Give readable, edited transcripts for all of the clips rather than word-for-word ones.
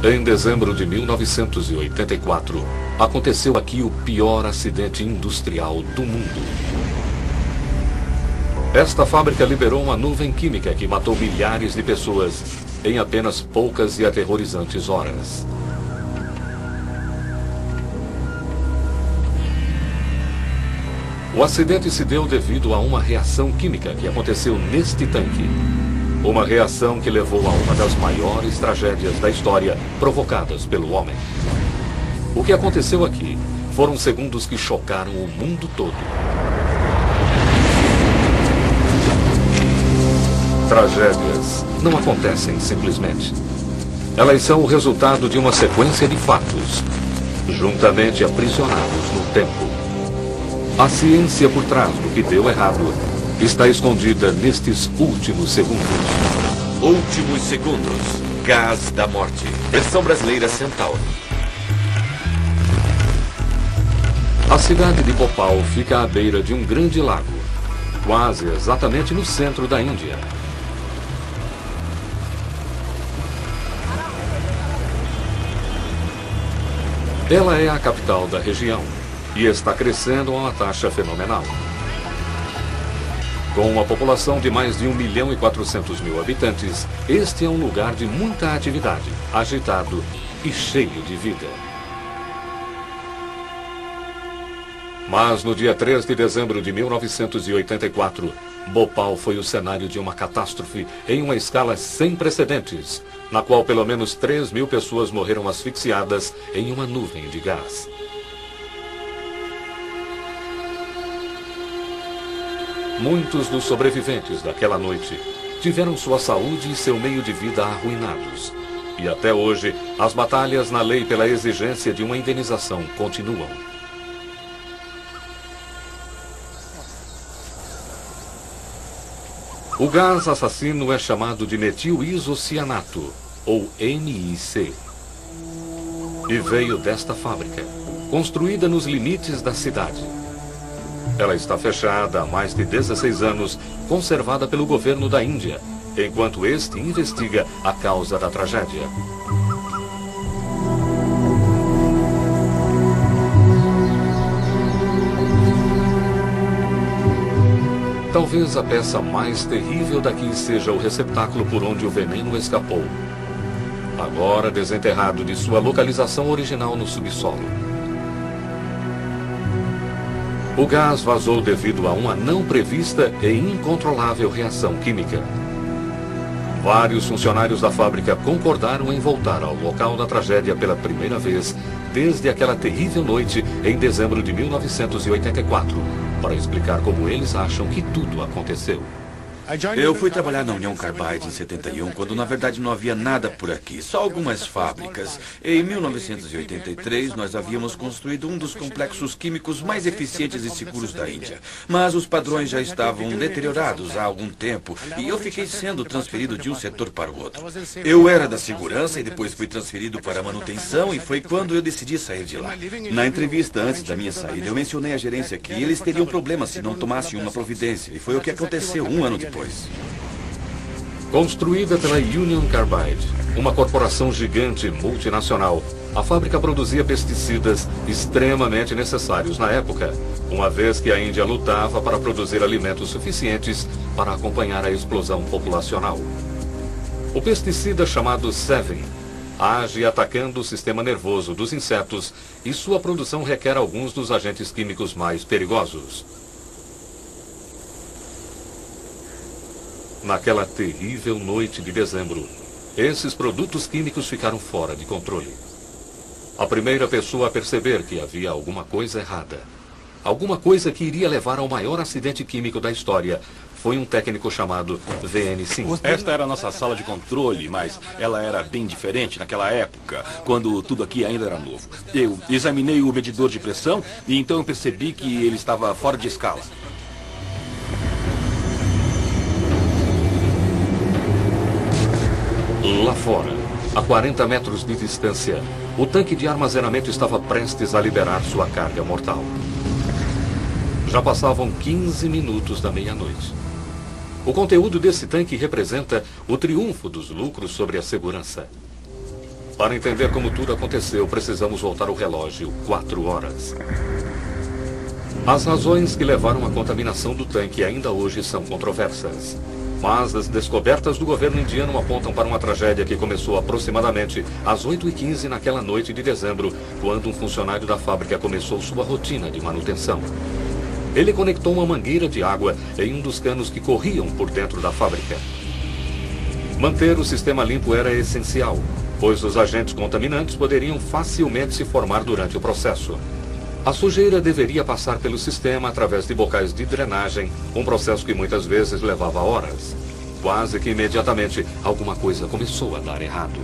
Em dezembro de 1984, aconteceu aqui o pior acidente industrial do mundo. Esta fábrica liberou uma nuvem química que matou milhares de pessoas em apenas poucas e aterrorizantes horas. O acidente se deu devido a uma reação química que aconteceu neste tanque. Uma reação que levou a uma das maiores tragédias da história provocadas pelo homem. O que aconteceu aqui foram segundos que chocaram o mundo todo. Tragédias não acontecem simplesmente. Elas são o resultado de uma sequência de fatos, juntamente aprisionados no tempo. A ciência por trás do que deu errado está escondida nestes últimos segundos. Últimos segundos. Gás da morte. Versão brasileira Centauro. A cidade de Bhopal fica à beira de um grande lago, quase exatamente no centro da Índia. Ela é a capital da região e está crescendo a uma taxa fenomenal. Com uma população de mais de 1.400.000 habitantes, este é um lugar de muita atividade, agitado e cheio de vida. Mas no dia 3 de dezembro de 1984, Bhopal foi o cenário de uma catástrofe em uma escala sem precedentes, na qual pelo menos 3.000 pessoas morreram asfixiadas em uma nuvem de gás. Muitos dos sobreviventes daquela noite tiveram sua saúde e seu meio de vida arruinados. E até hoje, as batalhas na lei pela exigência de uma indenização continuam. O gás assassino é chamado de metil-isocianato, ou MIC. E veio desta fábrica, construída nos limites da cidade. Ela está fechada há mais de 16 anos, conservada pelo governo da Índia, enquanto este investiga a causa da tragédia. Talvez a peça mais terrível daqui seja o receptáculo por onde o veneno escapou, agora desenterrado de sua localização original no subsolo. O gás vazou devido a uma não prevista e incontrolável reação química. Vários funcionários da fábrica concordaram em voltar ao local da tragédia pela primeira vez desde aquela terrível noite em dezembro de 1984, para explicar como eles acham que tudo aconteceu. Eu fui trabalhar na Union Carbide em 71, quando na verdade não havia nada por aqui, só algumas fábricas. Em 1983, nós havíamos construído um dos complexos químicos mais eficientes e seguros da Índia. Mas os padrões já estavam deteriorados há algum tempo e eu fiquei sendo transferido de um setor para o outro. Eu era da segurança e depois fui transferido para a manutenção e foi quando eu decidi sair de lá. Na entrevista antes da minha saída, eu mencionei à gerência que eles teriam problemas se não tomassem uma providência e foi o que aconteceu um ano depois. Construída pela Union Carbide, uma corporação gigante multinacional, a fábrica produzia pesticidas extremamente necessários na época, uma vez que a Índia lutava para produzir alimentos suficientes para acompanhar a explosão populacional. O pesticida chamado Sevin age atacando o sistema nervoso dos insetos e sua produção requer alguns dos agentes químicos mais perigosos. Naquela terrível noite de dezembro, esses produtos químicos ficaram fora de controle. A primeira pessoa a perceber que havia alguma coisa errada, alguma coisa que iria levar ao maior acidente químico da história, foi um técnico chamado VN5. Esta era a nossa sala de controle, mas ela era bem diferente naquela época, quando tudo aqui ainda era novo. Eu examinei o medidor de pressão e então eu percebi que ele estava fora de escala. Lá fora, a 40 metros de distância, o tanque de armazenamento estava prestes a liberar sua carga mortal. Já passavam 15 minutos da meia-noite. O conteúdo desse tanque representa o triunfo dos lucros sobre a segurança. Para entender como tudo aconteceu, precisamos voltar o relógio 4 horas. As razões que levaram à contaminação do tanque ainda hoje são controversas. Mas as descobertas do governo indiano apontam para uma tragédia que começou aproximadamente às 8h15 naquela noite de dezembro, quando um funcionário da fábrica começou sua rotina de manutenção. Ele conectou uma mangueira de água em um dos canos que corriam por dentro da fábrica. Manter o sistema limpo era essencial, pois os agentes contaminantes poderiam facilmente se formar durante o processo. A sujeira deveria passar pelo sistema através de bocais de drenagem, um processo que muitas vezes levava horas. Quase que imediatamente, alguma coisa começou a dar errado.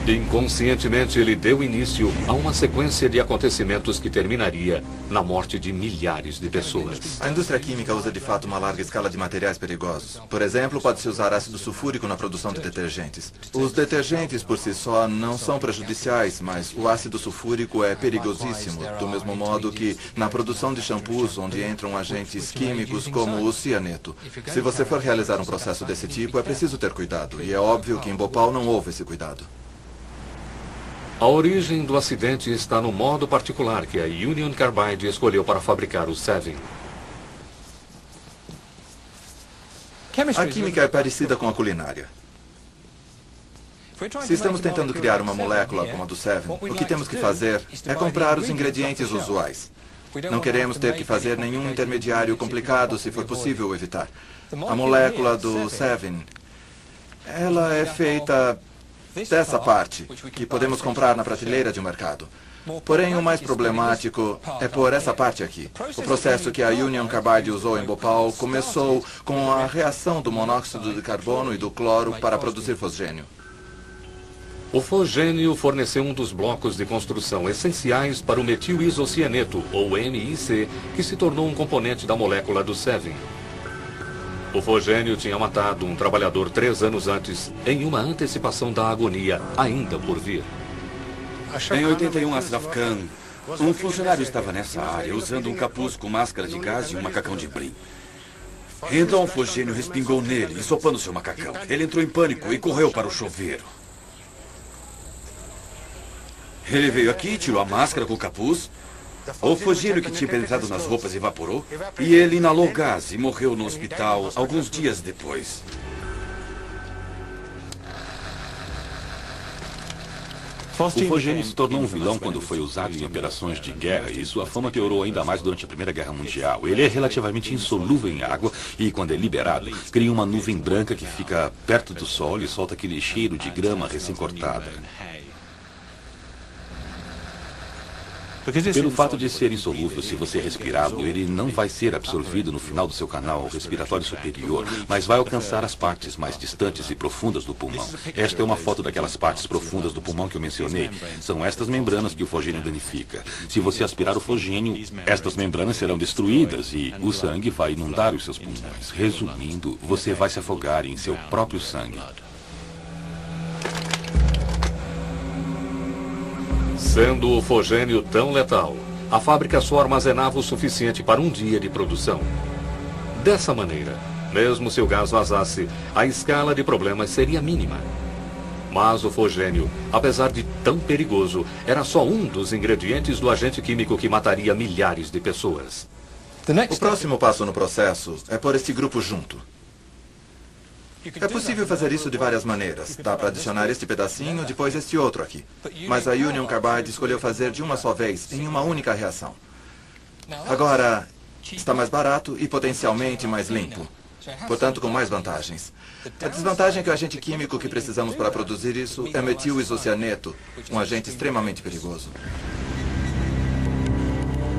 Inconscientemente, ele deu início a uma sequência de acontecimentos que terminaria na morte de milhares de pessoas. A indústria química usa de fato uma larga escala de materiais perigosos. Por exemplo, pode-se usar ácido sulfúrico na produção de detergentes. Os detergentes por si só não são prejudiciais, mas o ácido sulfúrico é perigosíssimo, do mesmo modo que na produção de shampoos, onde entram agentes químicos como o cianeto. Se você for realizar um processo desse tipo, é preciso ter cuidado, e é óbvio que em Bhopal não houve esse cuidado. A origem do acidente está no modo particular que a Union Carbide escolheu para fabricar o Sevin. A química é parecida com a culinária. Se estamos tentando criar uma molécula como a do Sevin, o que temos que fazer é comprar os ingredientes usuais. Não queremos ter que fazer nenhum intermediário complicado, se for possível evitar. A molécula do Sevin, ela é feita dessa parte, que podemos comprar na prateleira de um mercado. Porém, o mais problemático é por essa parte aqui. O processo que a Union Carbide usou em Bhopal começou com a reação do monóxido de carbono e do cloro para produzir fosgênio. O fosgênio forneceu um dos blocos de construção essenciais para o metilisocianeto, ou MIC, que se tornou um componente da molécula do Sevin. O fosgênio tinha matado um trabalhador 3 anos antes, em uma antecipação da agonia ainda por vir. Em 81, Ashraf Khan, um funcionário estava nessa área, usando um capuz com máscara de gás e um macacão de brim. Então o fosgênio respingou nele, ensopando seu macacão. Ele entrou em pânico e correu para o chuveiro. Ele veio aqui, tirou a máscara com o capuz. O fosgênio que tinha penetrado nas roupas evaporou e ele inalou gás e morreu no hospital alguns dias depois. O fosgênio se tornou um vilão quando foi usado em operações de guerra e sua fama piorou ainda mais durante a Primeira Guerra Mundial. Ele é relativamente insolúvel em água e, quando é liberado, cria uma nuvem branca que fica perto do sol e solta aquele cheiro de grama recém-cortada. Pelo fato de ser insolúvel, se você respirá-lo, ele não vai ser absorvido no final do seu canal respiratório superior, mas vai alcançar as partes mais distantes e profundas do pulmão. Esta é uma foto daquelas partes profundas do pulmão que eu mencionei. São estas membranas que o fosgênio danifica. Se você aspirar o fosgênio, estas membranas serão destruídas e o sangue vai inundar os seus pulmões. Resumindo, você vai se afogar em seu próprio sangue. Sendo o fosgênio tão letal, a fábrica só armazenava o suficiente para um dia de produção. Dessa maneira, mesmo se o gás vazasse, a escala de problemas seria mínima. Mas o fosgênio, apesar de tão perigoso, era só um dos ingredientes do agente químico que mataria milhares de pessoas. O próximo passo no processo é pôr este grupo junto. É possível fazer isso de várias maneiras. Dá para adicionar este pedacinho, depois este outro aqui. Mas a Union Carbide escolheu fazer de uma só vez, em uma única reação. Agora, está mais barato e potencialmente mais limpo. Portanto, com mais vantagens. A desvantagem é que o agente químico que precisamos para produzir isso é metilisocianeto, um agente extremamente perigoso.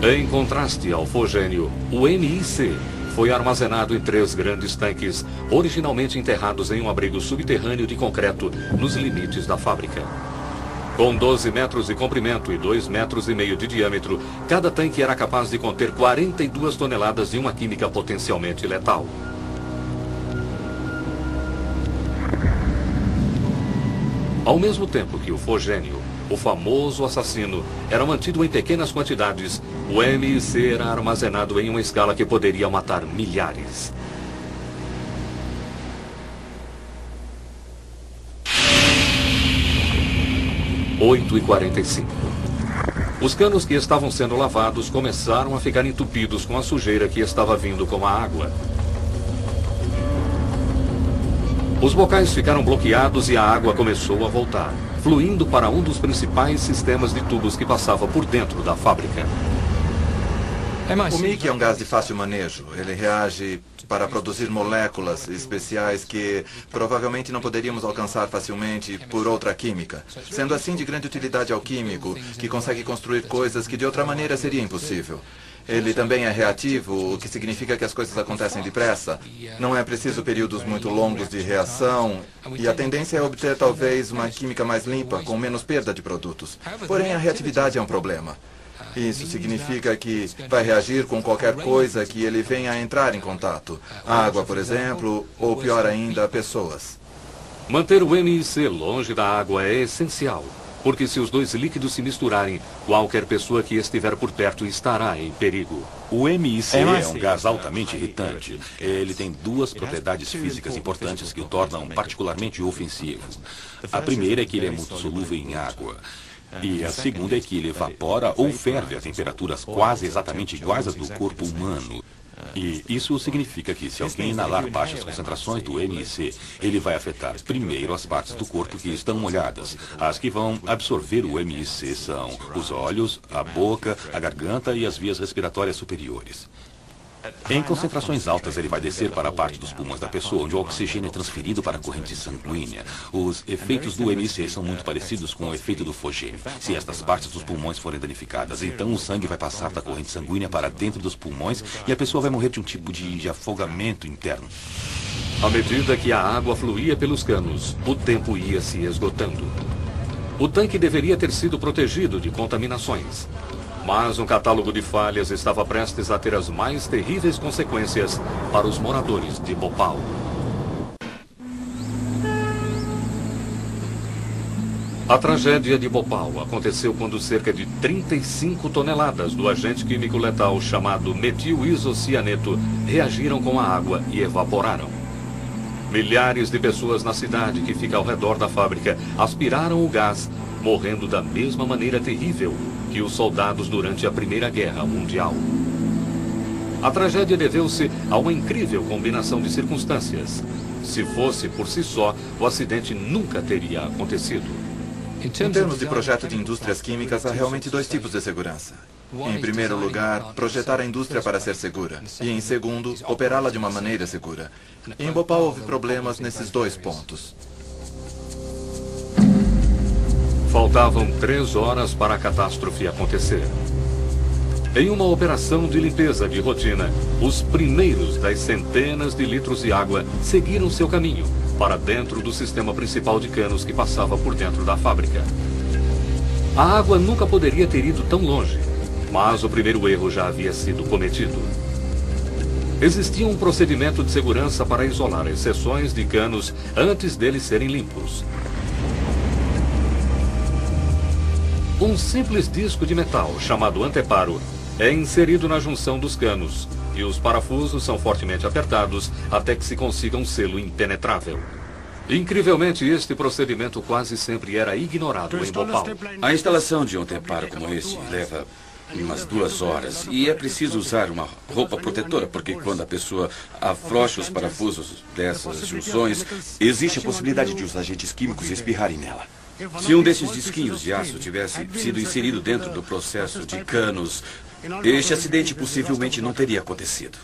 Em contraste ao fosgênio, o MIC foi armazenado em 3 grandes tanques, originalmente enterrados em um abrigo subterrâneo de concreto nos limites da fábrica. Com 12 metros de comprimento e 2,5 metros de diâmetro, cada tanque era capaz de conter 42 toneladas de uma química potencialmente letal. Ao mesmo tempo que o fosgênio, o famoso assassino, era mantido em pequenas quantidades, o MIC era armazenado em uma escala que poderia matar milhares. 8h45. Os canos que estavam sendo lavados começaram a ficar entupidos com a sujeira que estava vindo com a água. Os bocais ficaram bloqueados e a água começou a voltar, fluindo para um dos principais sistemas de tubos que passava por dentro da fábrica. O MIC é um gás de fácil manejo. Ele reage para produzir moléculas especiais que provavelmente não poderíamos alcançar facilmente por outra química. Sendo assim de grande utilidade ao químico, que consegue construir coisas que de outra maneira seria impossível. Ele também é reativo, o que significa que as coisas acontecem depressa. Não é preciso períodos muito longos de reação, e a tendência é obter talvez uma química mais limpa, com menos perda de produtos. Porém, a reatividade é um problema. Isso significa que vai reagir com qualquer coisa que ele venha a entrar em contato. Água, por exemplo, ou pior ainda, pessoas. Manter o MIC longe da água é essencial, porque se os dois líquidos se misturarem, qualquer pessoa que estiver por perto estará em perigo. O MIC é um gás altamente irritante. Ele tem duas propriedades físicas importantes que o tornam particularmente ofensivo. A primeira é que ele é muito solúvel em água. E a segunda é que ele evapora ou ferve a temperaturas quase exatamente iguais às do corpo humano. E isso significa que se alguém inalar baixas concentrações do MIC, ele vai afetar primeiro as partes do corpo que estão molhadas. As que vão absorver o MIC são os olhos, a boca, a garganta e as vias respiratórias superiores. Em concentrações altas, ele vai descer para a parte dos pulmões da pessoa, onde o oxigênio é transferido para a corrente sanguínea. Os efeitos do MIC são muito parecidos com o efeito do fogênio. Se estas partes dos pulmões forem danificadas, então o sangue vai passar da corrente sanguínea para dentro dos pulmões e a pessoa vai morrer de um tipo de afogamento interno. À medida que a água fluía pelos canos, o tempo ia se esgotando. O tanque deveria ter sido protegido de contaminações. Mas um catálogo de falhas estava prestes a ter as mais terríveis consequências para os moradores de Bhopal. A tragédia de Bhopal aconteceu quando cerca de 35 toneladas do agente químico letal chamado metil-isocianeto reagiram com a água e evaporaram. Milhares de pessoas na cidade que fica ao redor da fábrica aspiraram o gás, morrendo da mesma maneira terrível que os soldados durante a Primeira Guerra Mundial. A tragédia deveu-se a uma incrível combinação de circunstâncias. Se fosse por si só, o acidente nunca teria acontecido. Em termos de projeto de indústrias químicas, há realmente dois tipos de segurança. Em primeiro lugar, projetar a indústria para ser segura. E em segundo, operá-la de uma maneira segura. Em Bhopal houve problemas nesses dois pontos. Faltavam 3 horas para a catástrofe acontecer. Em uma operação de limpeza de rotina, os primeiros das centenas de litros de água seguiram seu caminho para dentro do sistema principal de canos que passava por dentro da fábrica. A água nunca poderia ter ido tão longe, mas o primeiro erro já havia sido cometido. Existia um procedimento de segurança para isolar as seções de canos antes deles serem limpos. Um simples disco de metal, chamado anteparo, é inserido na junção dos canos, e os parafusos são fortemente apertados até que se consiga um selo impenetrável. Incrivelmente, este procedimento quase sempre era ignorado em Bhopal. A instalação de um anteparo como este leva umas 2 horas, e é preciso usar uma roupa protetora, porque quando a pessoa afrouxa os parafusos dessas junções, existe a possibilidade de os agentes químicos espirrarem nela. Se um desses disquinhos de aço tivesse sido inserido dentro do processo de canos, este acidente possivelmente não teria acontecido.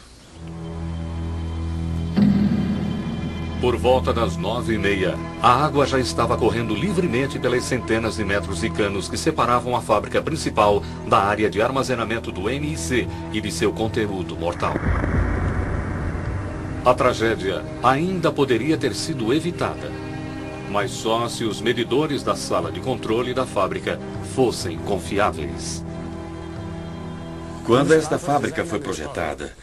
Por volta das 9h30, a água já estava correndo livremente pelas centenas de metros de canos que separavam a fábrica principal da área de armazenamento do MIC e de seu conteúdo mortal. A tragédia ainda poderia ter sido evitada, mas só se os medidores da sala de controle da fábrica fossem confiáveis. Quando esta fábrica foi projetada,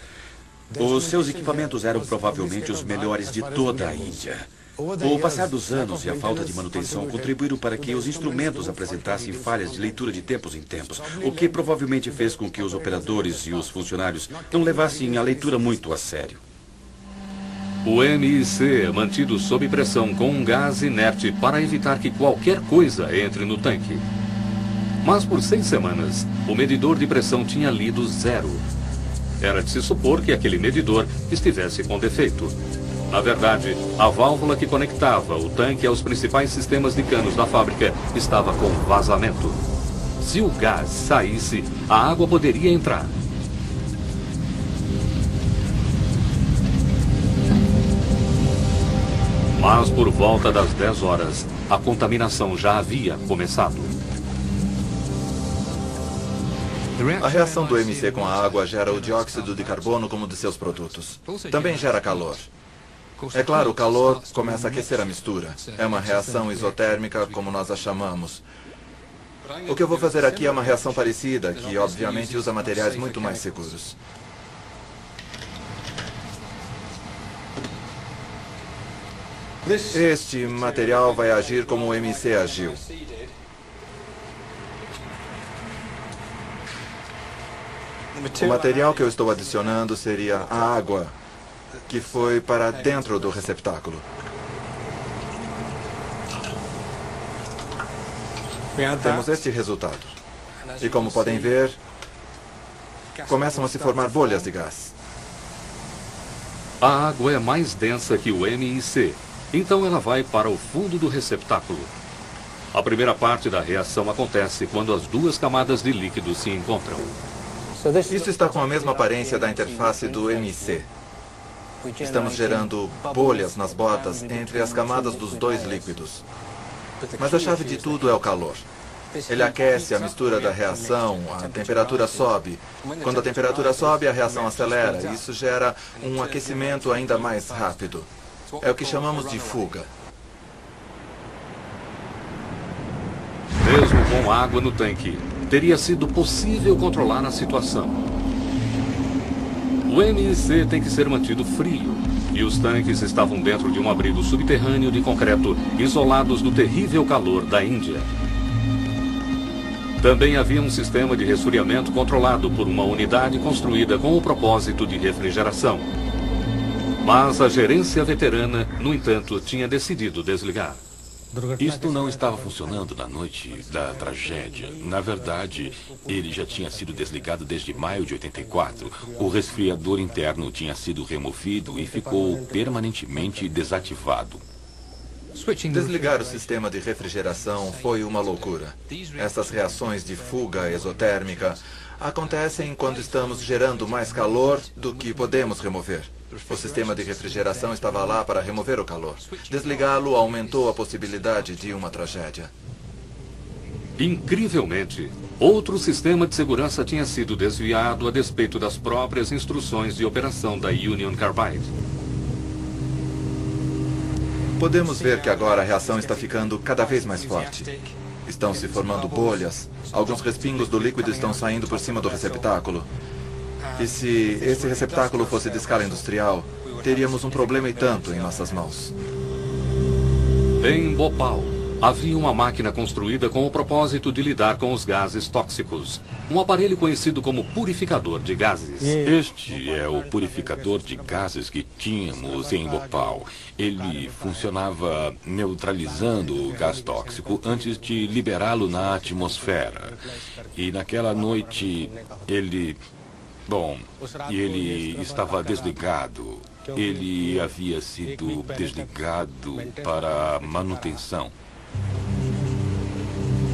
os seus equipamentos eram provavelmente os melhores de toda a Índia. O passar dos anos e a falta de manutenção contribuíram para que os instrumentos apresentassem falhas de leitura de tempos em tempos, o que provavelmente fez com que os operadores e os funcionários não levassem a leitura muito a sério. O MIC é mantido sob pressão com um gás inerte para evitar que qualquer coisa entre no tanque. Mas por 6 semanas, o medidor de pressão tinha lido 0. Era de se supor que aquele medidor estivesse com defeito. Na verdade, a válvula que conectava o tanque aos principais sistemas de canos da fábrica estava com vazamento. Se o gás saísse, a água poderia entrar. Mas por volta das 10 horas, a contaminação já havia começado. A reação do MC com a água gera o dióxido de carbono como de seus produtos. Também gera calor. É claro, o calor começa a aquecer a mistura. É uma reação isotérmica, como nós a chamamos. O que eu vou fazer aqui é uma reação parecida, que obviamente usa materiais muito mais seguros. Este material vai agir como o MC agiu. O material que eu estou adicionando seria a água que foi para dentro do receptáculo. Temos este resultado. E como podem ver, começam a se formar bolhas de gás. A água é mais densa que o MIC, então ela vai para o fundo do receptáculo. A primeira parte da reação acontece quando as duas camadas de líquido se encontram. Isso está com a mesma aparência da interface do MC. Estamos gerando bolhas nas botas entre as camadas dos dois líquidos. Mas a chave de tudo é o calor. Ele aquece a mistura da reação, a temperatura sobe. Quando a temperatura sobe, a reação acelera. Isso gera um aquecimento ainda mais rápido. É o que chamamos de fuga. Mesmo com água no tanque, teria sido possível controlar a situação. O MIC tem que ser mantido frio, e os tanques estavam dentro de um abrigo subterrâneo de concreto, isolados do terrível calor da Índia. Também havia um sistema de resfriamento controlado por uma unidade construída com o propósito de refrigeração. Mas a gerência veterana, no entanto, tinha decidido desligar. Isto não estava funcionando na noite da tragédia. Na verdade, ele já tinha sido desligado desde maio de 84. O resfriador interno tinha sido removido e ficou permanentemente desativado. Desligar o sistema de refrigeração foi uma loucura. Essas reações de fuga exotérmica acontecem quando estamos gerando mais calor do que podemos remover. O sistema de refrigeração estava lá para remover o calor. Desligá-lo aumentou a possibilidade de uma tragédia. Incrivelmente, outro sistema de segurança tinha sido desviado a despeito das próprias instruções de operação da Union Carbide. Podemos ver que agora a reação está ficando cada vez mais forte. Estão se formando bolhas. Alguns respingos do líquido estão saindo por cima do receptáculo. E se esse receptáculo fosse de escala industrial, teríamos um problema e tanto em nossas mãos. Em Bhopal, havia uma máquina construída com o propósito de lidar com os gases tóxicos. Um aparelho conhecido como purificador de gases. Este é o purificador de gases que tínhamos em Bhopal. Ele funcionava neutralizando o gás tóxico antes de liberá-lo na atmosfera. E naquela noite, ele estava desligado. Ele havia sido desligado para manutenção.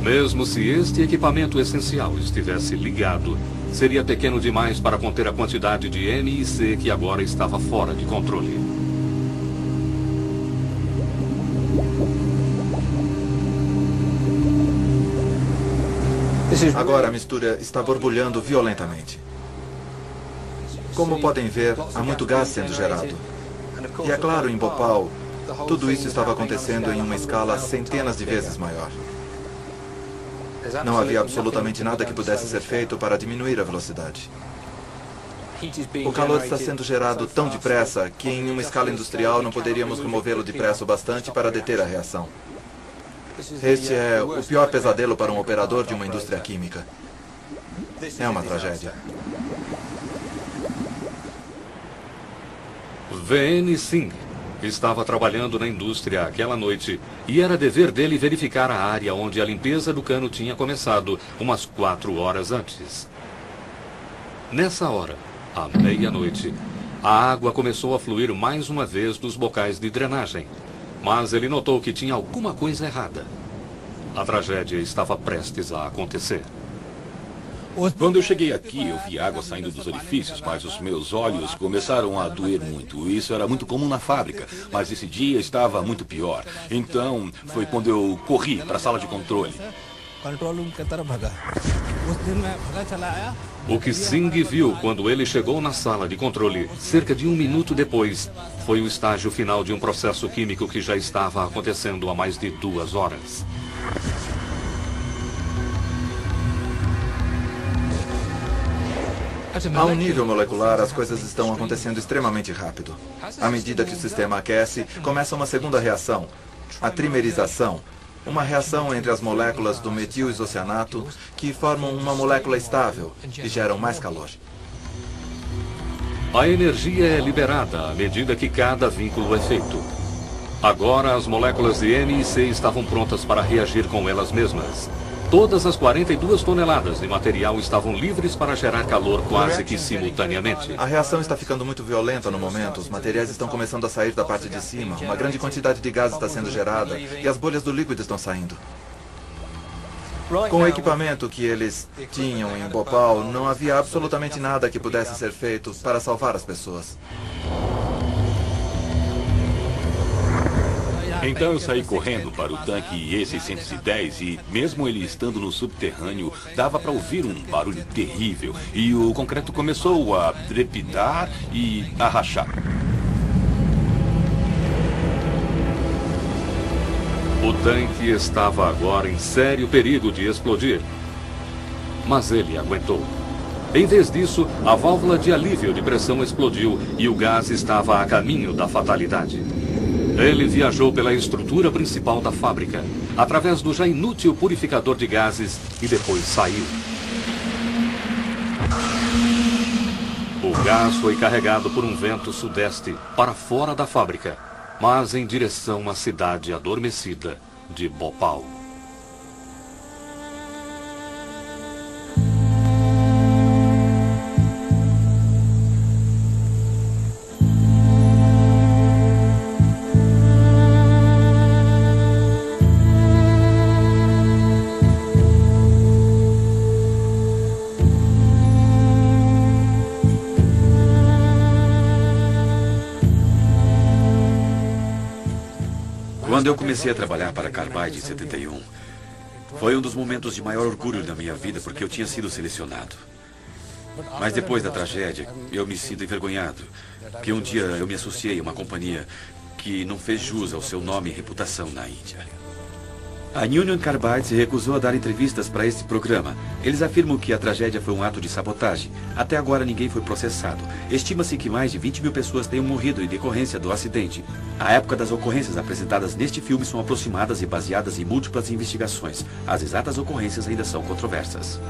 Mesmo se este equipamento essencial estivesse ligado, seria pequeno demais para conter a quantidade de MIC que agora estava fora de controle. Agora a mistura está borbulhando violentamente. Como podem ver, há muito gás sendo gerado. E é claro, em Bhopal, tudo isso estava acontecendo em uma escala centenas de vezes maior. Não havia absolutamente nada que pudesse ser feito para diminuir a velocidade. O calor está sendo gerado tão depressa que em uma escala industrial não poderíamos removê-lo depressa o bastante para deter a reação. Este é o pior pesadelo para um operador de uma indústria química. É uma tragédia. VN Singh estava trabalhando na indústria aquela noite e era dever dele verificar a área onde a limpeza do cano tinha começado umas 4 horas antes. Nessa hora, à meia-noite, a água começou a fluir mais uma vez dos bocais de drenagem, mas ele notou que tinha alguma coisa errada. A tragédia estava prestes a acontecer. Quando eu cheguei aqui, eu vi água saindo dos orifícios, mas os meus olhos começaram a doer muito. Isso era muito comum na fábrica, mas esse dia estava muito pior. Então, foi quando eu corri para a sala de controle. O que Singh viu quando ele chegou na sala de controle, cerca de 1 minuto depois, foi o estágio final de um processo químico que já estava acontecendo há mais de 2 horas. A um nível molecular, as coisas estão acontecendo extremamente rápido. À medida que o sistema aquece, começa uma segunda reação, a trimerização, uma reação entre as moléculas do metil-isocianato que formam uma molécula estável e geram mais calor. A energia é liberada à medida que cada vínculo é feito. Agora, as moléculas de N e C estavam prontas para reagir com elas mesmas. Todas as 42 toneladas de material estavam livres para gerar calor quase que simultaneamente. A reação está ficando muito violenta no momento. Os materiais estão começando a sair da parte de cima. Uma grande quantidade de gás está sendo gerada e as bolhas do líquido estão saindo. Com o equipamento que eles tinham em Bhopal, não havia absolutamente nada que pudesse ser feito para salvar as pessoas. Então eu saí correndo para o tanque E610 e, mesmo ele estando no subterrâneo, dava para ouvir um barulho terrível e o concreto começou a trepidar e a rachar. O tanque estava agora em sério perigo de explodir. Mas ele aguentou. Em vez disso, a válvula de alívio de pressão explodiu e o gás estava a caminho da fatalidade. Ele viajou pela estrutura principal da fábrica, através do já inútil purificador de gases e depois saiu. O gás foi carregado por um vento sudeste para fora da fábrica, mas em direção à cidade adormecida de Bhopal. Quando eu comecei a trabalhar para a Carbide em 71, foi um dos momentos de maior orgulho da minha vida, porque eu tinha sido selecionado. Mas depois da tragédia, eu me sinto envergonhado, que um dia eu me associei a uma companhia que não fez jus ao seu nome e reputação na Índia. A Union Carbide se recusou a dar entrevistas para este programa. Eles afirmam que a tragédia foi um ato de sabotagem. Até agora ninguém foi processado. Estima-se que mais de 20 mil pessoas tenham morrido em decorrência do acidente. A época das ocorrências apresentadas neste filme são aproximadas e baseadas em múltiplas investigações. As exatas ocorrências ainda são controversas.